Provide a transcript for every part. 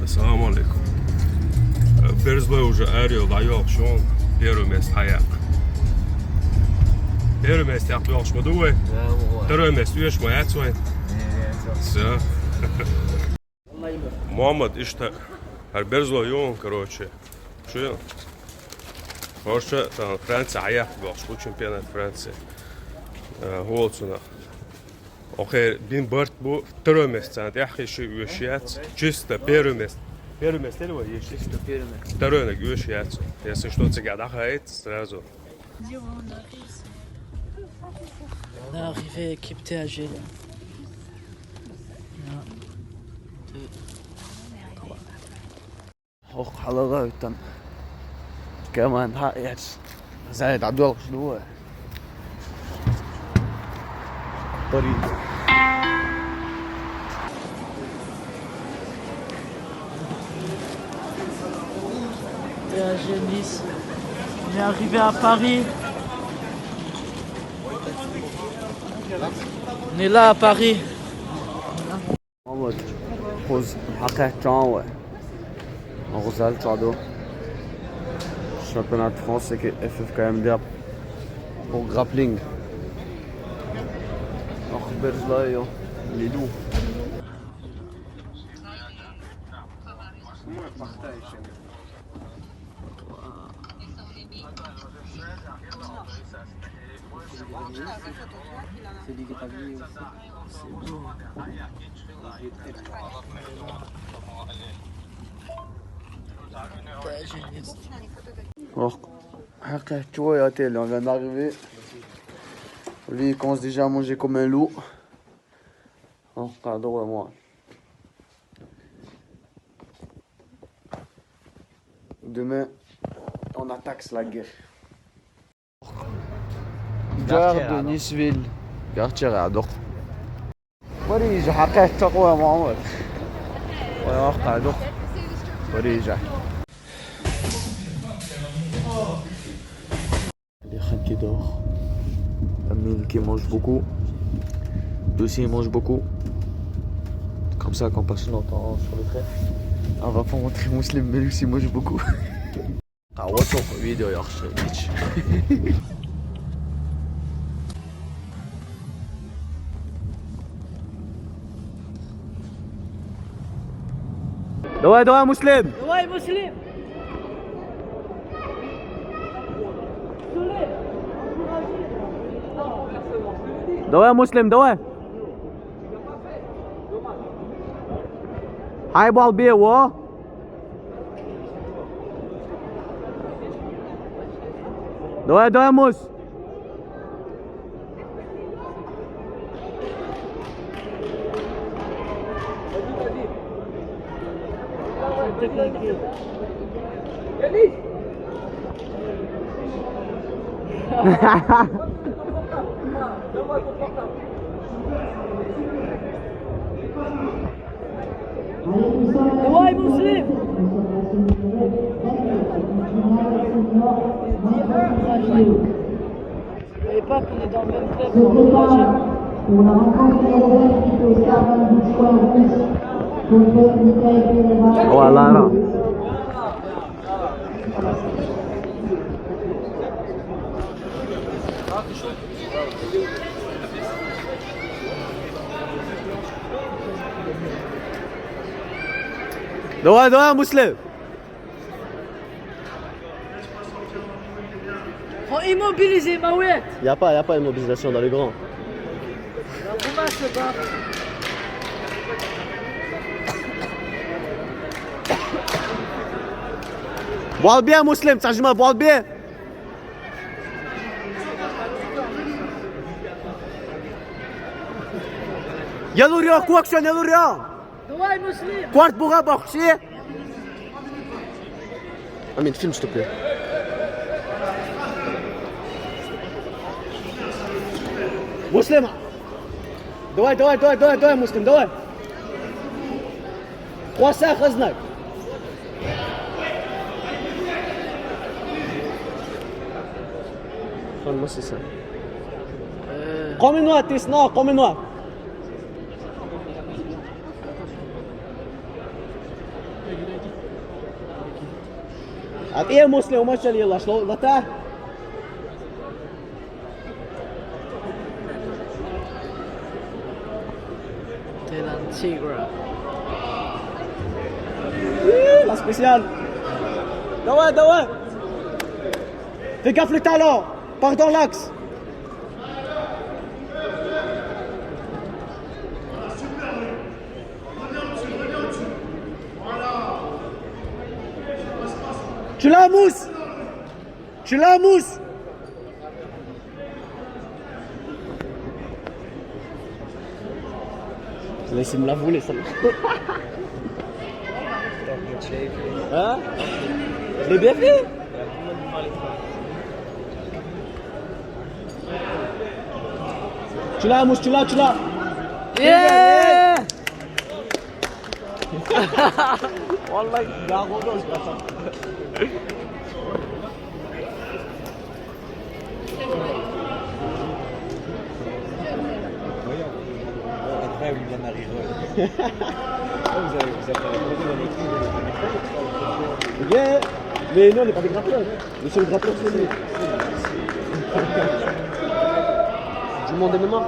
Assalamu alaikum. Berzloy уже орел, даёк, шон. Первое место хаяк. Первое место я плёш мадуй. Второе место уешь моя цвой. Всё. Мухаммад ишта. Берзлой йон, короче. Что? Вообще, там Франция хаяк плёш, чемпионат Франции. Голцуна. Окей, бин борт бу второе место. Я хочу уезжать. Чисто первое место. Первое место или вот есть? Чисто первое. Второе на уезжать. Если что-то гадахает, сразу. On est arrivé équipe TAG. أخ حلقة تم كمان حقيقة زايد عدوى شنو طريق TAG Nice. On est arrivé à Paris. On est là à Paris. محمد خوز حقه جانوه غزال تعدو championnat de France c'est que FFKMD pour grappling أخبر زلايو ليدو Alors, tu vois, on vient d'arriver. Lui, il commence déjà à manger comme un loup. Oh, pardon, moi. Demain, on attaque la guerre. Gare de Niceville. Quartier Rador. وريجة حكاية تقوى يا محمد ويوقع دق وريجة les reines qui dort, Amine qui mange beaucoup, Lucie mange beaucoup. Comme ça quand passe longtemps sur le trait. On va pas montrer Muslim mais Lucie mange beaucoup. Ah ouais, vidéo يخشى bitch. دواء دواء مسلم دواء مسلم دواء مسلم دواء هاي بال بيه و دواء دواء موس دواء مسلم Vous voyez pas qu'on est dans le même club pour le trajet. On a rencontré les qui au service du choix russe contre Michael Voilà là. دواء دواء مسلم Faut immobiliser Mawet. y a pas immobilisation dans les grands. La Rouma se bat. Bois bien مسلم ترجمة bois bien. يلا ريا كوكشن يلا ريا دواء مسلم كوارت بوغا بخشي امين فيلم s'il te plaît. مسلم دواء دواء دواء دواء دواء مسلم دواء 3 ساعة خزنك خلنا نص ساعة قوم من وقت تسنا قوم من وقت ايه مسلم وما شاء الله شلون ضتا T'es un tigre. La spéciale. Dawa, Dawa. Fais gaffe le talent. Pars dans l'axe. Tu l'as, Mousse. Tu l'as, Mousse. Laissez-moi la voler, ça. Hein? Je l'ai bien fait. Tu l'as, Mousse, tu l'as. Yeah! Wallah, garo dos, gata. Après, il vient d'arriver. Vous avez Bien. Mais nous, on n'est pas des grappeurs. Le seul grappeur, c'est lui. Du monde MMA.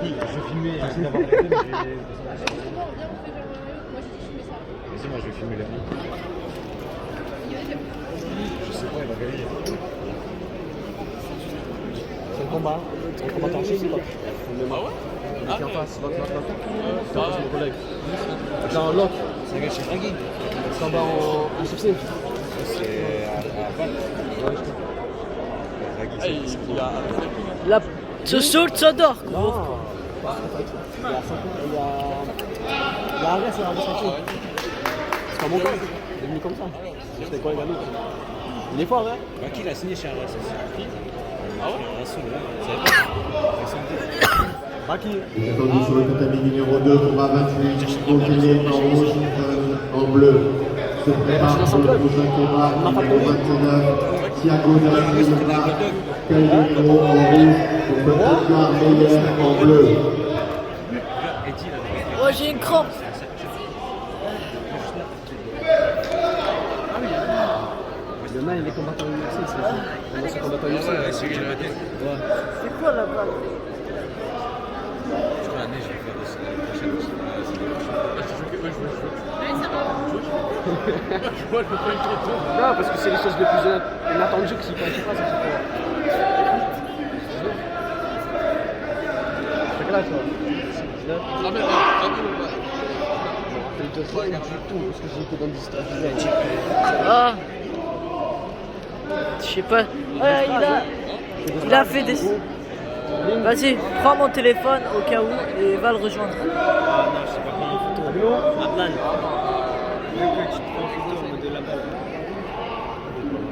Je vais filmer, je vais avoir arrêté, mais vas-y, moi je vais filmer les roues. Je sais pas, il va gagner. C'est le combat. C'est le combat en Chine, quoi. Ah ouais? Qui en face, l'autre. C'est mon collègue. Non, l'autre. C'est un gars chez Draghi. C'est en bas en UFC. C'est à Val. Ouais, je crois. Draghi, La... Ce saut, ça dort. Non. Il y a Arès, il y a Arès Hachi. C'est pas mon gars. Il est venu comme ça. C'était quoi les gars? Il est fort, hein? Baki, il a signé chez Arès aussi. Ah ouais? Rassoul, là. Vous savez pas? Baki. Il est attendu sur le tatami numéro 2, combat 28, Okelien en rouge, en bleu. Se prépare pour le prochain combat, numéro 29, Thiago Silva, Calero en rouge, contre Edgar Meyer en bleu. Oh, j'ai une crampe. Il y en a, il est combattant UFC, c'est ça. Il est combattant UFC. C'est quoi la balle? Je crois l'année, je vais faire de la prochaine. Non, parce que c'est les choses les plus inattendues qui passent à chaque fois. C'est quel âge, toi? 19. Je te vois du tout, parce que j'étais dans le district. Ah. Je sais pas. Ouais, il a fait des... Vas-y, prends mon téléphone au cas où et va le rejoindre. Ah non, je sais pas prendre une photo. Ablan.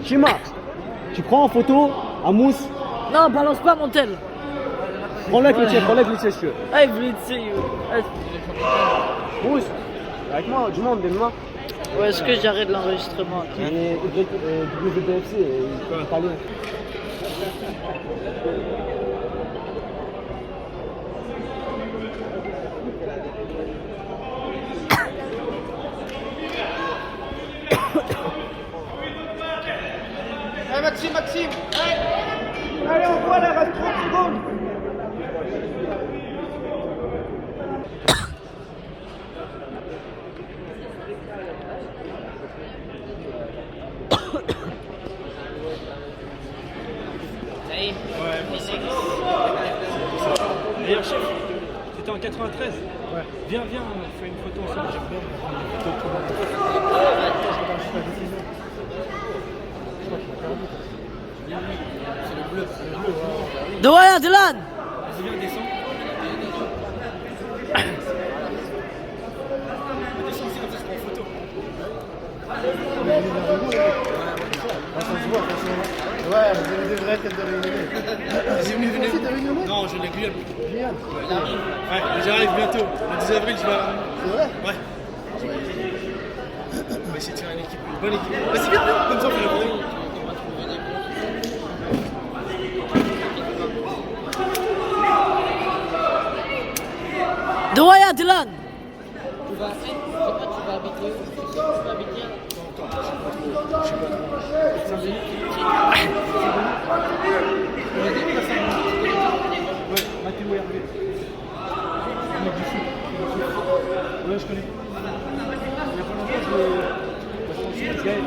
Shima, tu prends en photo à Mousse. Non, balance pas mon tel. Prends-le avec le tien, si tu veux. Ah, il voulait te dire. Mousse, avec moi, du monde, donne-moi. Ouais, est-ce que j'arrête l'enregistrement? Et WDFC, italien. Maxime allez, on voit là, reste 30 secondes. Meilleur chef, c'était en 93. Ouais. Viens, on fait une photo ensemble. J'aime bien. C'est le bleu. Doya Dylan. Vas-y, viens, descends. Descends ici, comme ça je prends une photo. Ouais, vous avez des vraies têtes de réunion. Venez. Non, je l'ai Guyane. Ouais, j'arrive bientôt. Le 10 avril, je vais à... C'est vrai? Ouais. On va essayer de faire une bonne équipe. Vas-y, viens. Comme ça, on fait la photo. Doya Dylan. Mathéo Hervé. Ouais, je connais. Il y a pas longtemps, je pense que Gaël.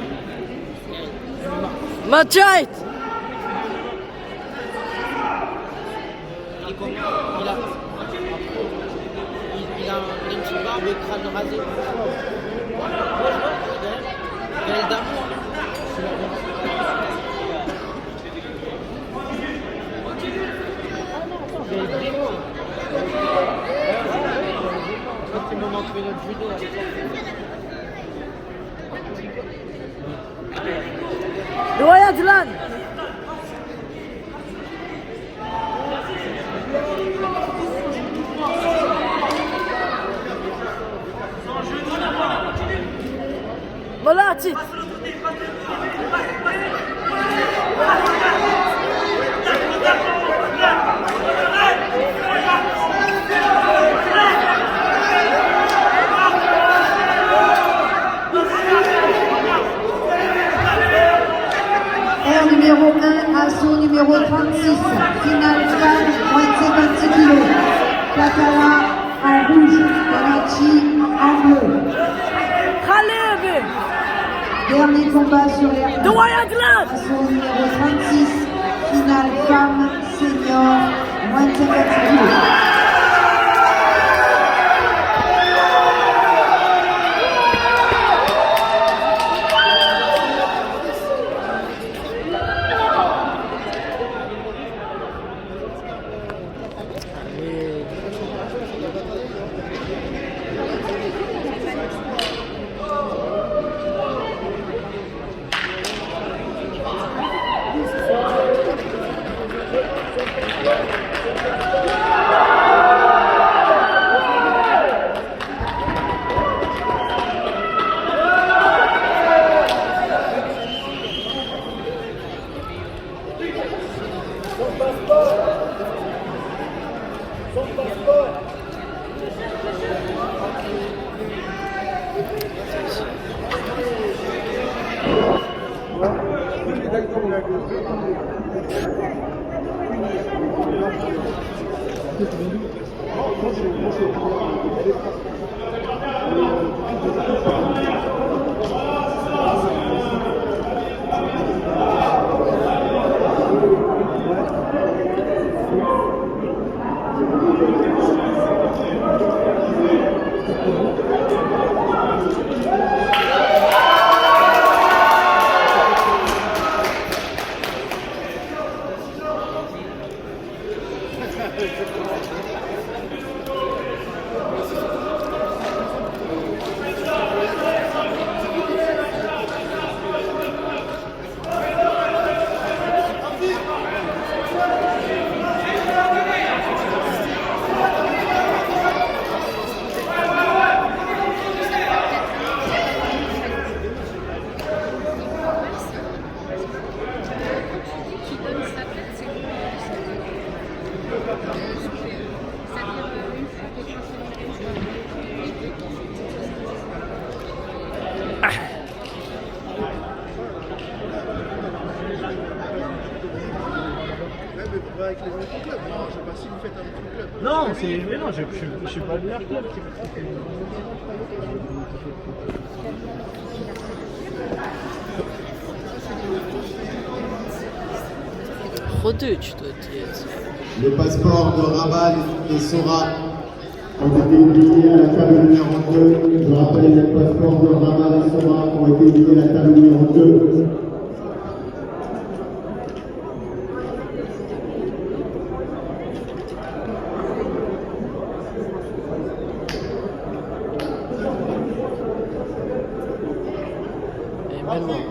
Mathieu! Il a une petite barbe et crâne rasé. Gaël d'amour. C'est le moment de faire notre judo. Doya Dylan! Voilà, titre! Air numéro 1, assaut numéro 36, finale femme, moins de 56 kg. Kakala en rouge, Kanachi en bleu. Khaleb! Dernier combat sur l'air. Doya Dylan! Assaut numéro 36, finale femme, senior, moins de 56 kg. Avec les autres clubs, non, je sais pas si vous faites un autre club. Non, mais non, je suis pas le meilleur club. Rodeux, tu dois dire. Les passeports de Rabat et Sora ont été oubliés à la table numéro 2. Je rappelle, les passeports de Rabat et Sora ont été oubliés à la table numéro 2. Et maintenant.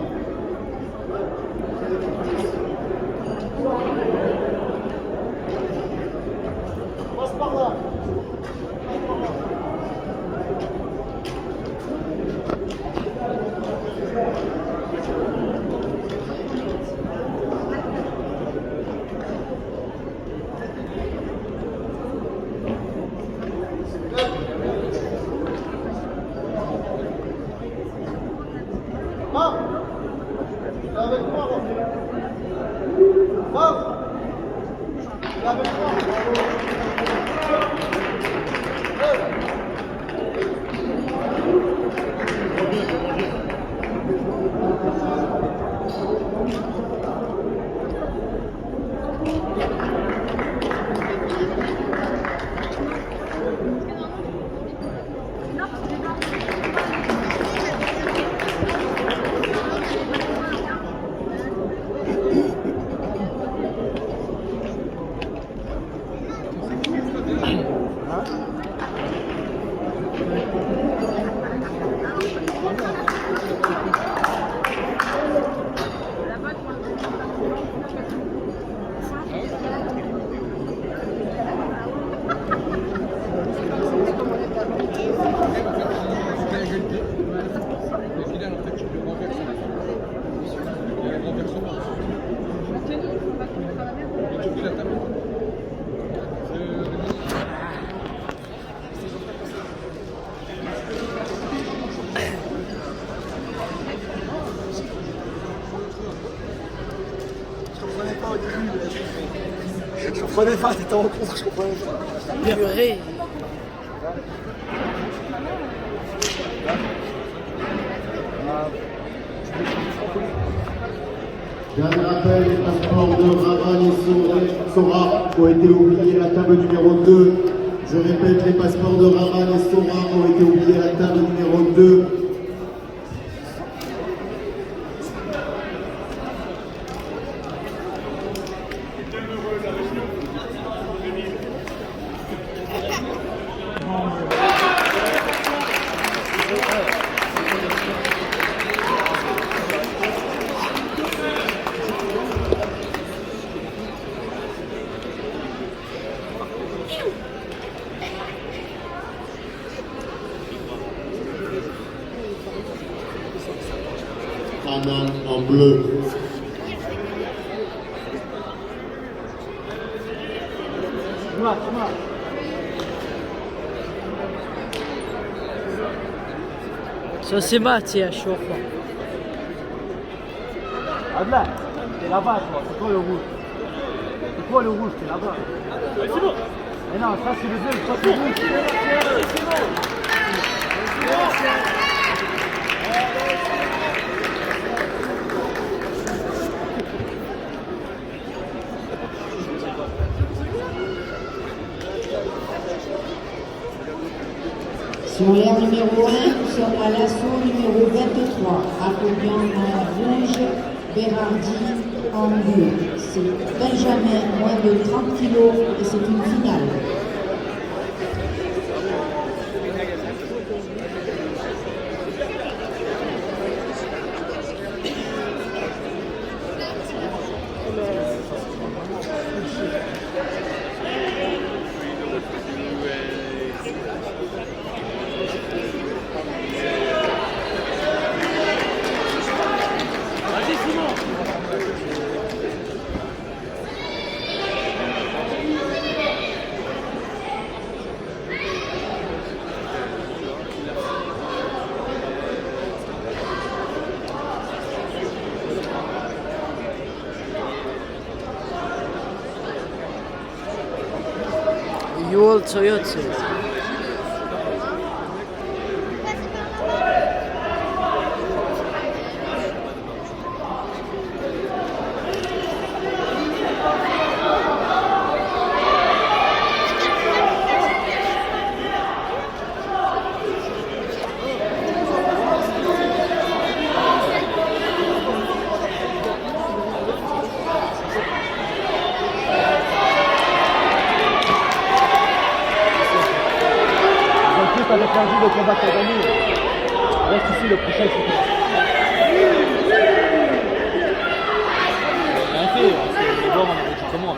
Je comprenais pas, t'étais en contre, je comprenais pas. Purée. Dernier rappel, les passeports de Raman et Sora ont été oubliés à la table numéro 2. Je répète, les passeports de Raman et Sora ont été oubliés à la table numéro 2. Raman en bleu. Ça c'est Mathieu, à chaud. Adla, t'es là-bas, toi. C'est toi le rouge. C'est toi le rouge, t'es là-bas. C'est bon. Mais non, ça c'est le bleu, ça c'est le rouge. C'est bon. Sur l'air numéro 1, nous sommes à l'assaut numéro 23, accompagnant en rouge, Berardi en bleu. C'est Benjamin, moins de 30 kg et c'est une finale. Yol Toyota. T'avais perdu le combat que t'as gagné. Reste ici, le prochain c'est toi. Bien fait, c'est bon, on a réussi comment.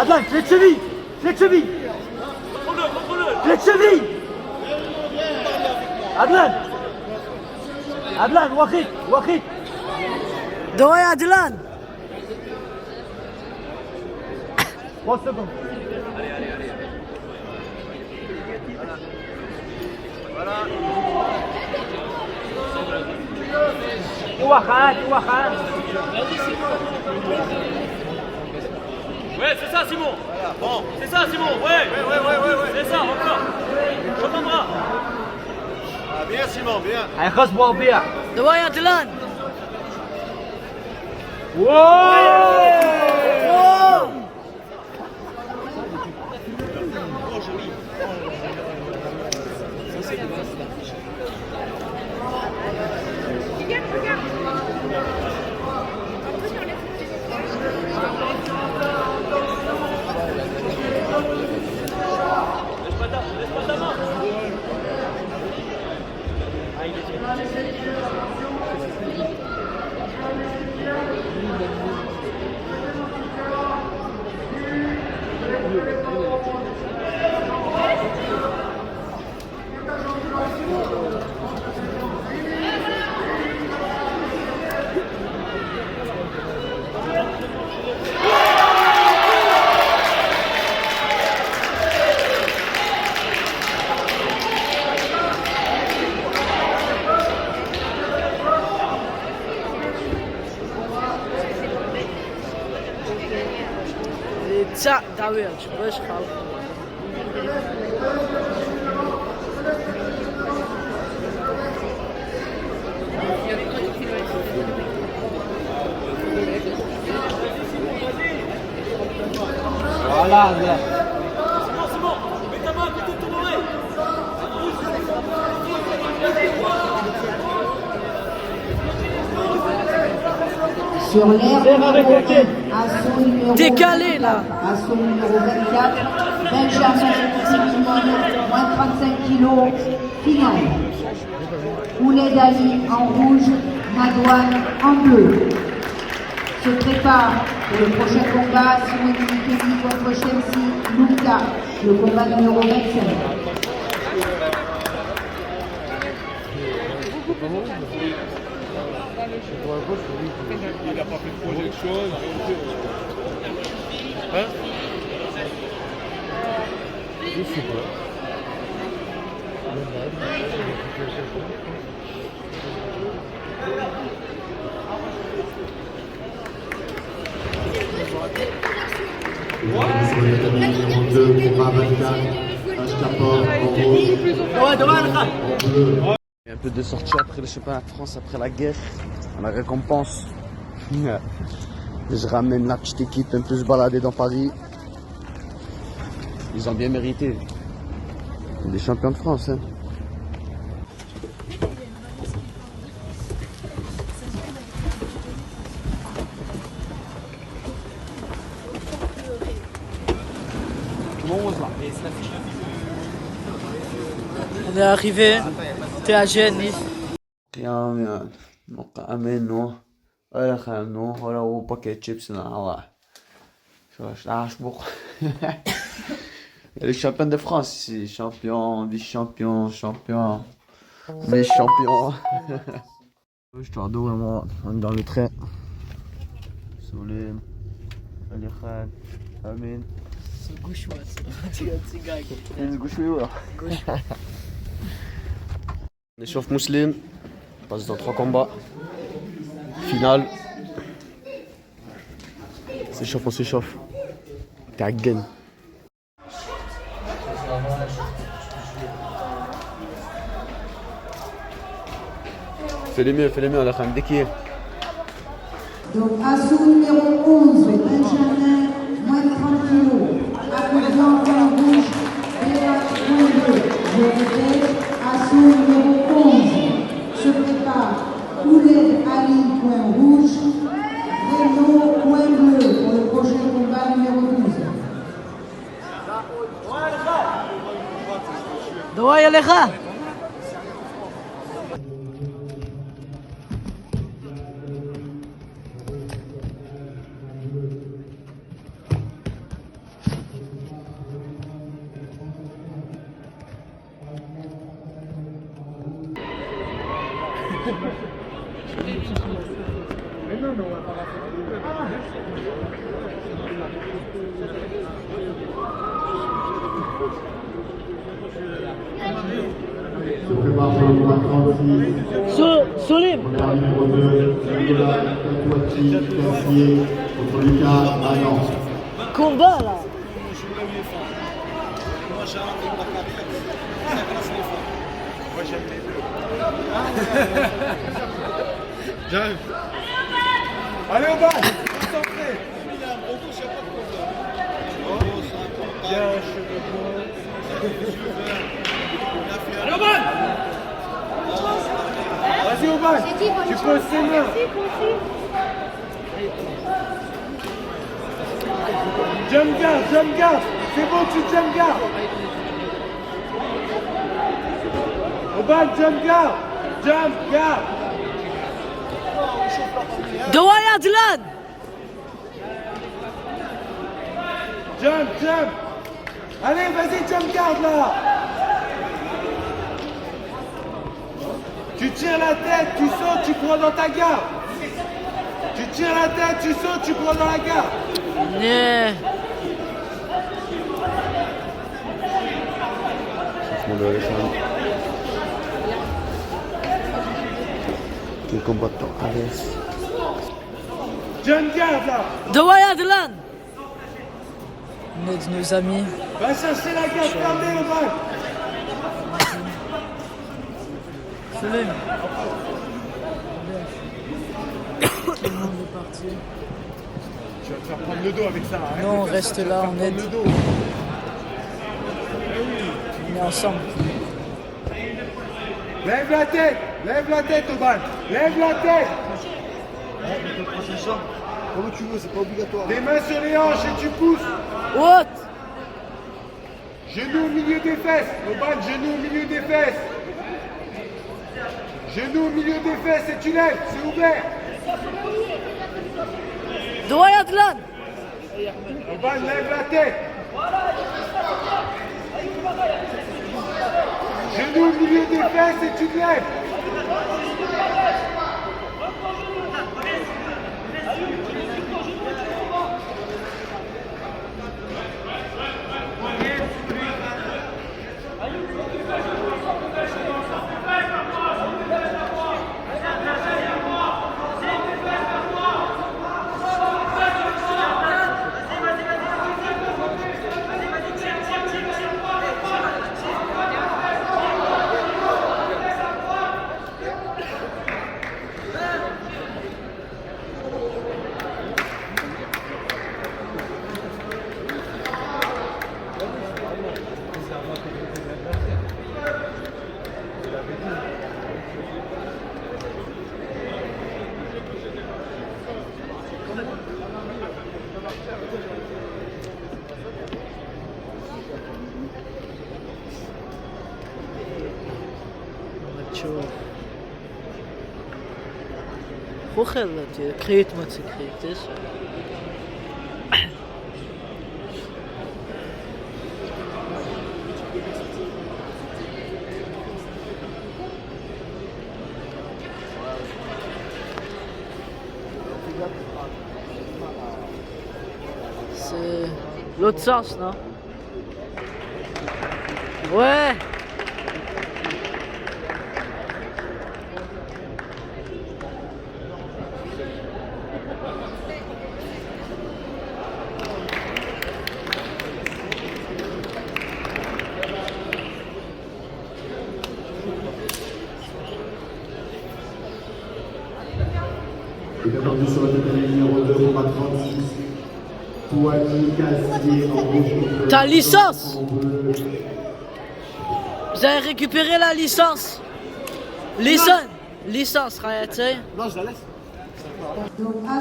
Adlan, clé de cheville. Clé de cheville. Adlan. Adlan, Wahid, Wahid. Dawai Adlan. 3 secondes. Ouahan, Ouahan. Ouais, c'est ça, Simon. Bon. C'est ça, Simon. Ouais. C'est ça, encore. Reprends-moi. Ah, bien, Simon, bien. Allez, Khasboua Bia. Dawai Adlan. Ça, daar weer. Rustig houden. Voilà, là. Simon, mets ta main à côté de ton oreille. Sur l'air numéro 1, assaut numéro Décalé là. Assaut numéro 24, Benjamin Simon, moins de 35 kilos, finale. Ouled Ali en rouge, Madouane en bleu. Se prépare pour le prochain combat, Simone Nikeli contre Chelsea Luka, le combat numéro 25. Il n'a pas fait de projection. Hein? Je sais pas. Numéro 2 pour 24, Ashkapor en rouge, en bleu. Un peu de sortie après le championnat de France, après la guerre, à la récompense. Je ramène la petite équipe un peu se balader dans Paris. Ils ont bien mérité. Des champions de France. Hein. On est arrivé. T'es à Genève. يا أمين نو ولا خير نو ولا هو باكيت شيبس نوع شو عاش بوق Les champions de France ici, champion, vice-champion, champion, vice-champion. Histoire d'eau, moi, on est dans le train. Solim, Ali Khan, Amin. On échauffe Mousseline, on passe dans 3 combats. Finale. On s'échauffe. T'es à gain. Fais-les mieux, on a quand même déquillé. Donc, assaut numéro 11, Benjamin, moins de 30 kilos. Accusant en rouge, Béat point bleu. Je répète, assaut numéro 11. Se prépare Ouled Ali, point rouge. Renaud, point bleu, pour le prochain combat numéro 12. דוואי אליך. Se prépare pour le combat 36. Solim. Combat numéro 2, Nicolas Tatouati, Cassier, contre Lucas Manon. Combat là. J'arrive. Allez au bas. Concentré. Allez, Oman! Vas-y au bas. Tu poses ses mains. Jump guard. C'est bon, tu jump guard. Au bas, jump guard. Doaya Adlan. Jump. Allez, vas-y, jump guard là. Tu tires la tête, tu sautes, tu prends dans ta garde. Tu tires la tête, tu sautes, tu prends dans la garde. Yeah. Les combattants à l'aise. Jump guard là. Doaya Adlan. On est de nos amis. Va chercher la garde fermée au bas. Solim. Tout le monde est parti. Tu vas te faire prendre le dos avec ça. Arrête Non, on de faire reste ça, tu là, vas te on faire aide. prendre le dos. On est ensemble. Lève la tête au bal. Lève la tête. Comme tu veux, c'est pas obligatoire. Les mains sur les hanches et tu pousses. What? Genou au milieu des fesses. Au bal, genou au milieu des fesses. Genou au milieu des fesses et tu lèves. C'est ouvert. Doaya Adlan. Au bal, lève la tête. Genou au milieu des fesses et tu te lèves. شوف خو خلت كريت ما تكريتش C'est l'autre sens, non? Ouais! Et attendu sur la tête numéro 2, combat 36. Touani Cassier en rouge. Ta licence! Vous avez récupéré la licence! Licence, Rayat, Non, je la laisse. Donc, à